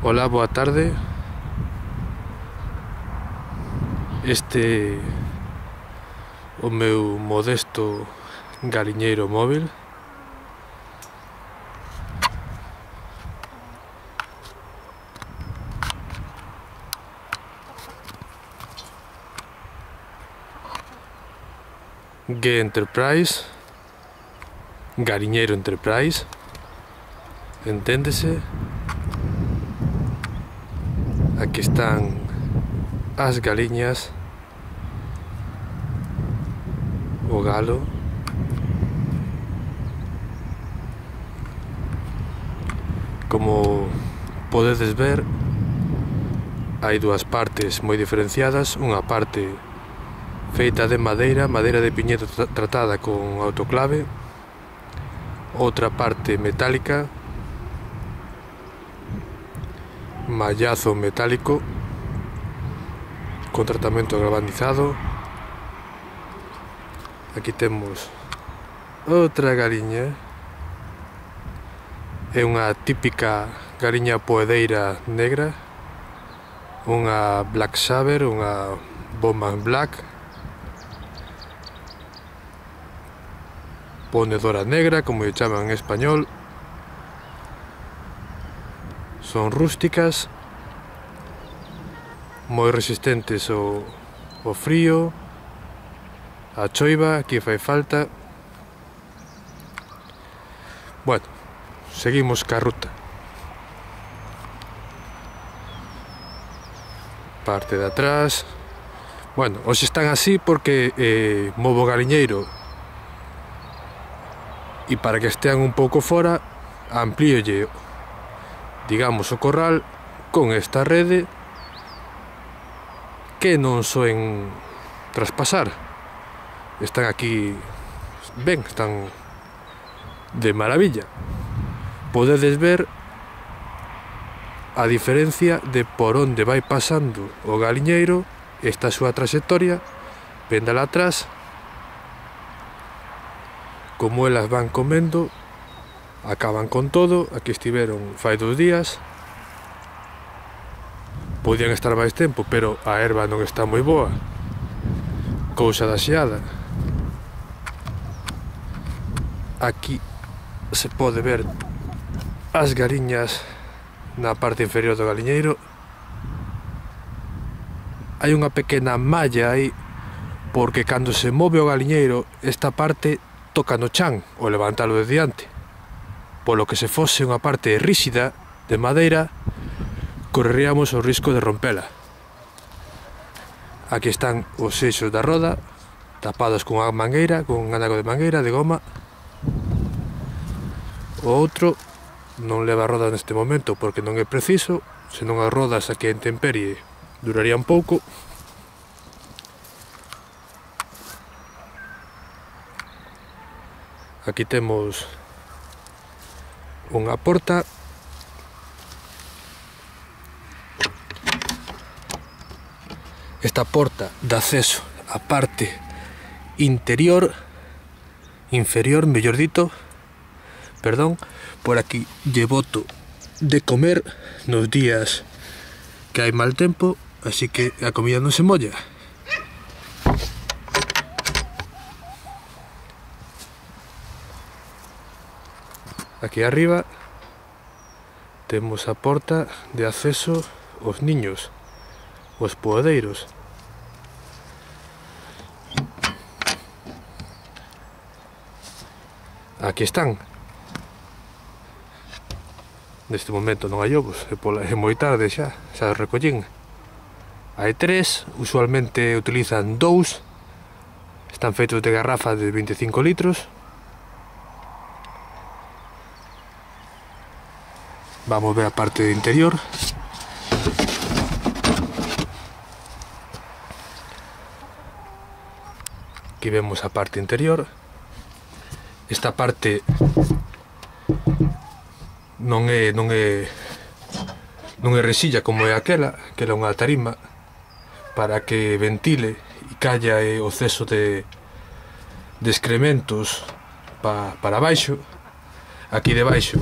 Hola, boa tarde. Este o meu modesto galiñeiro móvil. G Enterprise, Galiñeiro Enterprise, enténdese. Aquí están as galiñas, o galo. Como podedes ver, hai dúas partes moi diferenciadas. Unha parte feita de madeira de piñeto tratada con autoclave. Outra parte metálica, mallazo metálico con tratamento galvanizado. Aquí temos outra galiña. É unha típica galiña poedeira negra, unha Black Saber, unha Bowman Black, ponedora negra, como lle chaman en español. Son rústicas, moi resistentes ao frío, a choiva, aquí fai falta. Bueno, seguimos ca ruta. Parte de atrás. Bueno, hoxe están así porque movo o galiñeiro, e para que estean un pouco fora amplíolle, digamos, o corral con esta rede que non soen traspasar. Están aquí ben, están de maravilla. Podedes ver a diferencia de por onde vai pasando o galiñeiro, esta súa traxectoria, vendala atrás, como elas van comendo, acaban con todo. Aquí estiveron fai 2 días, podían estar máis tempo, pero a herba non está moi boa, cousa da xeada. Aquí se pode ver as galiñas na parte inferior do galiñeiro. Hai unha pequena malla aí, porque cando se move o galiñeiro, esta parte toca no chan ao levantalo de diante, polo que se fose unha parte ríxida de madeira, correríamos o risco de rompela. Aquí están os eixos da roda, tapados con unha mangueira, con un anaco de mangueira de goma. O outro non leva roda neste momento porque non é preciso, senón as rodas aquí en intemperie durarían pouco. Aquí temos unha porta. Esta porta dá acceso á parte inferior, mellor dito, perdón. Por aquí lle boto de comer nos días que hai mal tempo, así que a comida non se molla. Aquí arriba temos a porta de acceso aos niños, os poedeiros. Aquí están. Neste momento non hai ovos, é moi tarde xa os recollín. Hai 3, usualmente utilizan 2, están feitos de garrafa de 25 litros. Vamos ver a parte interior. Aquí vemos a parte interior. Esta parte non é resilla como é aquela, que é unha tarima para que ventile e calla o exceso de excrementos para baixo. Aquí debaixo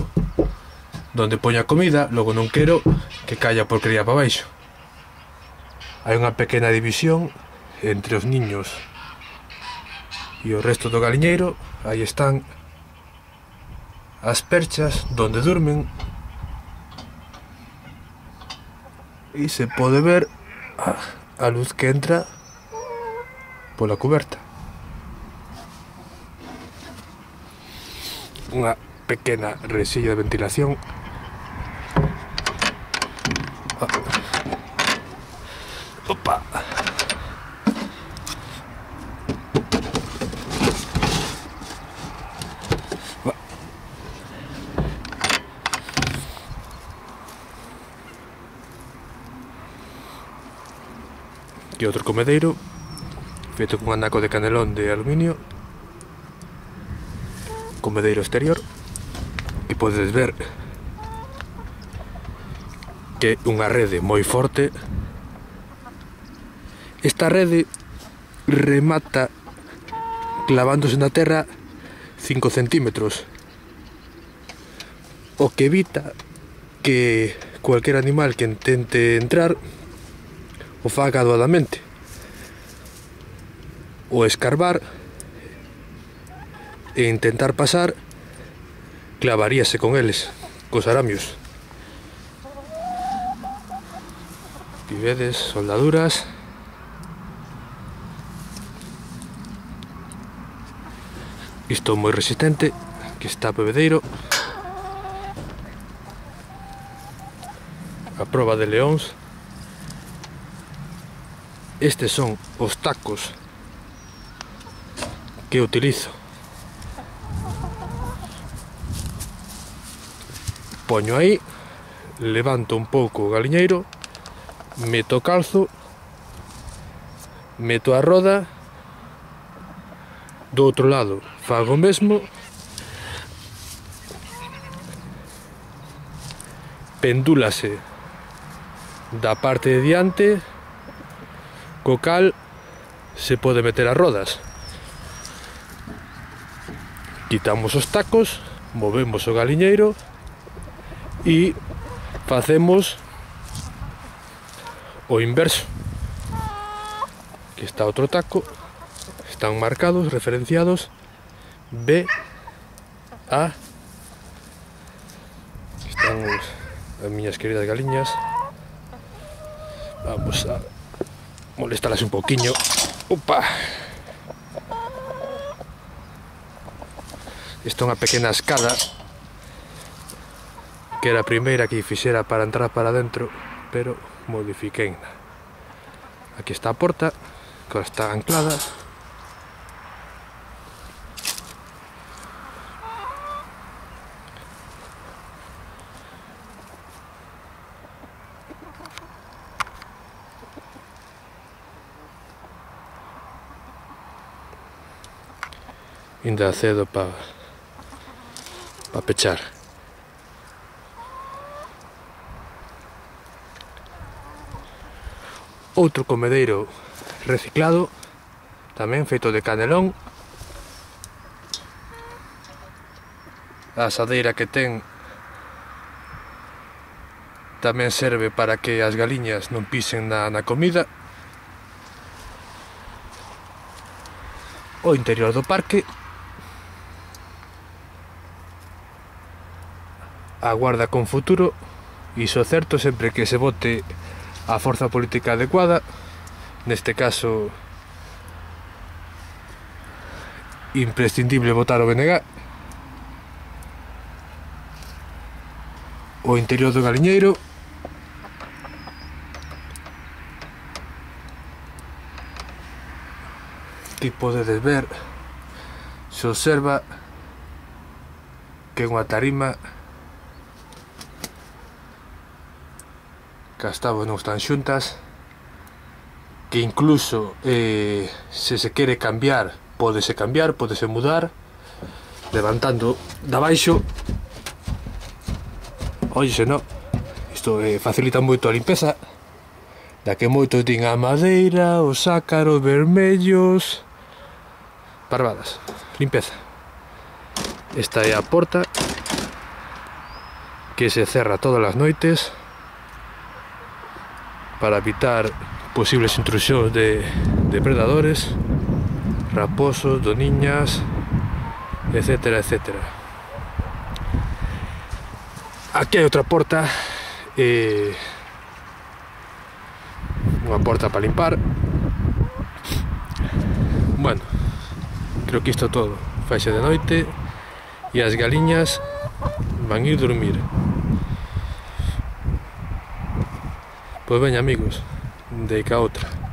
donde poño a comida, logo non quero que caia porquería para baixo. Hai unha pequena división entre os niños e o resto do galiñeiro. Aí están as perchas donde durmen e se pode ver a luz que entra pola cuberta. Unha pequena resilla de ventilación. Opa. Aquí outro comedeiro feito con anaco de canelón de aluminio, comedeiro exterior, e podes ver que é unha rede moi forte. Esta rede remata clavándose na terra 5 centímetros, o que evita que cualquier animal que intente entrar o faga doadamente. O escarbar e intentar pasar, clavaríase con eles, cos aramios. E vedes, soldaduras. Isto moi resistente. Aquí está o bebedeiro. A proba de leóns. Estes son os tacos que utilizo. Poño aí, levanto un pouco o galiñeiro, meto o calzo, meto a roda, do outro lado fago o mesmo, pendúlase da parte de diante, co cal se pode meter as rodas. Quitamos os tacos, movemos o galiñeiro e facemos o inverso. Aquí está outro taco, están marcados, referenciados B, A. Aquí están as miñas queridas galiñas. Vamos a molestarlas un poquinho. Opa. Esta é unha pequena escada que era a primeira que fixera para entrar para dentro, pero modifiquei. Aquí está a porta, que está anclada. Ainda cedo para pechar. Outro comedeiro reciclado, tamén feito de canelón. A asadeira que ten tamén serve para que as galiñas non pisen na comida. O interior do parque, aguarda con futuro. Iso certo, sempre que se vote a forza política adecuada, neste caso imprescindible votar o BNG. O interior do galiñeiro, que podedes ver, se observa que é unha tarima que as táboas non están xuntas, que incluso se se quere cambiar, pódese mudar levantando da baixo. Oye, se non, isto facilita moito a limpeza, da que moitos din a madeira, os ácaros vermellos, parvadas. Limpeza. Esta é a porta que se cerra todas as noites para evitar posibles intrusións de depredadores, raposos, doniñas, etcétera, etcétera. Aquí hai outra porta, unha porta para limpar. Bueno, creo que isto todo faixe de noite e as galiñas van ir dormir. Pois veña, amigos, de ca outra.